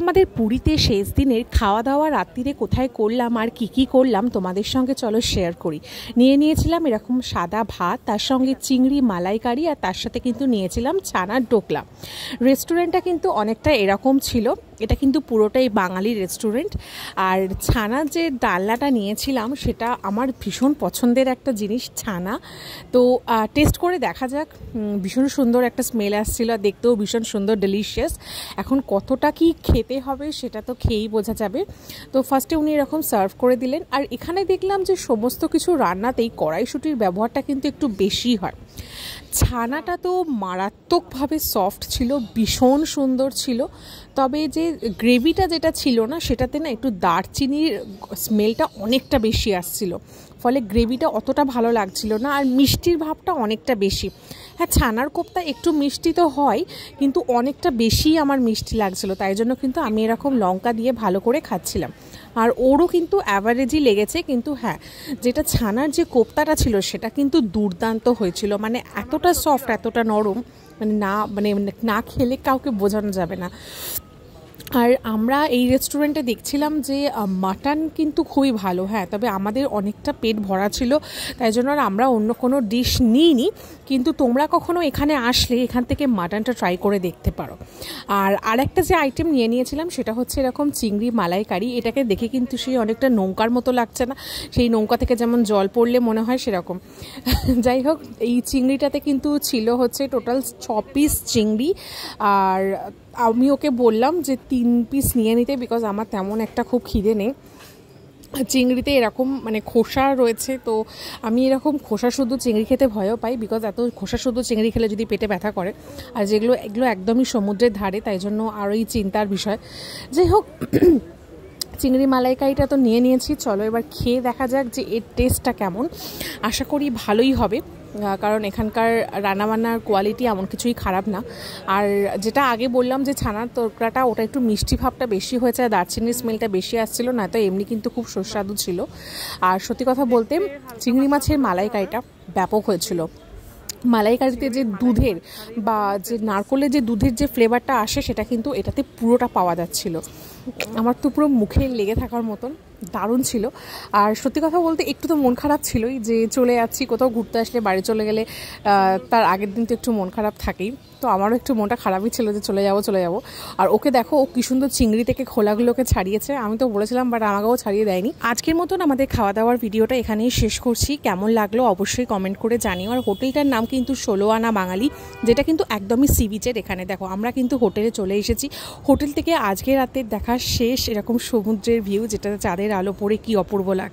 আমাদের পুরীতে শেষ দিনের খাওয়া দাওয়া রাত্রিরে কোথায় করলাম আর কি করলাম তোমাদের সঙ্গে চলো শেয়ার করি। নিয়েছিলাম এরকম সাদা ভাত, তার সঙ্গে চিংড়ি মালাইকারি, আর তার সাথে কিন্তু নিয়েছিলাম ছানার ডোকলা। রেস্টুরেন্টটা কিন্তু অনেকটা এরকম ছিল, এটা কিন্তু পুরোটাই বাঙালি রেস্টুরেন্ট। আর ছানার যে ডালনাটা নিয়েছিলাম সেটা আমার ভীষণ পছন্দের একটা জিনিস, ছানা। তো টেস্ট করে দেখা যাক। ভীষণ সুন্দর একটা স্মেল আসছিল, দেখতেও ভীষণ সুন্দর, ডেলিশিয়াস। এখন কতটা কি খেতে হবে সেটা তো খেয়েই বোঝা যাবে। তো ফার্স্টে উনি এরকম সার্ভ করে দিলেন। আর এখানে দেখলাম যে সমস্ত কিছু রান্নাতেই কড়াইশুঁটির ব্যবহারটা কিন্তু একটু বেশি হয়। ছানাটা তো মারাত্মকভাবে সফট ছিল, ভীষণ সুন্দর ছিল। তবে যে গ্রেভিটা যেটা ছিল না, সেটাতে না একটু দারচিনির স্মেলটা অনেকটা বেশি আসছিল, ফলে গ্রেভিটা অতটা ভালো লাগছিল না। আর মিষ্টির ভাবটা অনেকটা বেশি। হ্যাঁ, ছানার কোপ্তা একটু মিষ্টি তো হয়, কিন্তু অনেকটা বেশি আমার মিষ্টি লাগছিল, তাই জন্য কিন্তু আমি এরকম লঙ্কা দিয়ে ভালো করে খাচ্ছিলাম। আর ওরও কিন্তু অ্যাভারেজই লেগেছে, কিন্তু হ্যাঁ, যেটা ছানার যে কোপ্তাটা ছিল সেটা কিন্তু দুর্দান্ত হয়েছিল। মানে এতটা সফট, এতটা নরম, মানে না খেলে কাউকে বোঝানো যাবে না। আর আমরা এই রেস্টুরেন্টে দেখছিলাম যে মাটন কিন্তু খুবই ভালো। হ্যাঁ, তবে আমাদের অনেকটা পেট ভরা ছিল, তাই জন্য আর আমরা অন্য কোনো ডিশ নিইনি। কিন্তু তোমরা কখনো এখানে আসলে এখান থেকে মাটনটা ট্রাই করে দেখতে পারো। আর আরেকটা যে আইটেম নিয়েছিলাম সেটা হচ্ছে এরকম চিংড়ি মালাইকারি। এটাকে দেখে কিন্তু সেই অনেকটা নৌকার মতো লাগছে না, সেই নৌকা থেকে যেমন জল পড়লে মনে হয় সেরকম। যাই হোক, এই চিংড়িটাতে কিন্তু ছিল হচ্ছে টোটাল 6 পিস চিংড়ি। আর আমি ওকে বললাম যে 3 পিস নিয়ে নিতে, বিকজ আমার তেমন একটা খুব খিদে নেই। চিংড়িতে এরকম মানে খোসা রয়েছে, তো আমি এরকম খোসা শুদ্ধ চিংড়ি খেতে ভয়ও পাই, বিকজ এত খোসা শুদ্ধ চিংড়ি খেলে যদি পেটে ব্যথা করে। আর এগুলো একদমই সমুদ্রের ধারে, তাই জন্য আরোই চিন্তার বিষয়। যাই হোক, চিংড়ি মালাইকারিটা তো নিয়েছি, চলো এবার খেয়ে দেখা যাক যে এর টেস্টটা কেমন। আশা করি ভালোই হবে, কারণ এখানকার রান্নাবান্নার কোয়ালিটি এমন কিছুই খারাপ না। আর যেটা আগে বললাম যে ছানার তরকাটা, ওটা একটু মিষ্টি ভাবটা বেশি হয়েছে, আর দারচিনির স্মেলটা বেশি আসছিল, না তো এমনি কিন্তু খুব সুস্বাদু ছিল। আর সত্যি কথা বলতে চিংড়ি মাছের মালাইকারিটা ব্যাপক হয়েছিল। মালাইকারিতে যে দুধের বা যে নারকোলের যে দুধের যে ফ্লেভারটা আসে, সেটা কিন্তু এটাতে পুরোটা পাওয়া যাচ্ছিল। আমার তো পুরো মুখে লেগে থাকার মতন দারুণ ছিল। আর সত্যি কথা বলতে একটু তো মন খারাপ ছিলই, যে চলে যাচ্ছি কোথাও ঘুরতে, আসলে বাড়ি চলে গেলে তার আগের দিন তো একটু মন খারাপ থাকেই। তো আমারও একটু মনটা খারাপই ছিল যে চলে যাবো। আর ওকে দেখো, ও কি সুন্দর চিংড়ি থেকে খোলাগুলোকে ছাড়িয়েছে। আমি তো বলেছিলাম, বাট আমাকেও ছাড়িয়ে দেয়নি। আজকের মতন আমাদের খাওয়া দাওয়ার ভিডিওটা এখানেই শেষ করছি। কেমন লাগলো অবশ্যই কমেন্ট করে জানিও। আর হোটেলটার নাম কিন্তু 16 আনা বাঙালি, যেটা কিন্তু একদমই সি বিচের এখানে। দেখো, আমরা কিন্তু হোটেলে চলে এসেছি। হোটেল থেকে আজকে রাতের দেখা শেষ, এরকম সমুদ্রের ভিউ, যেটা চাঁদের আলো পড়ে কি অপূর্ব লাগে।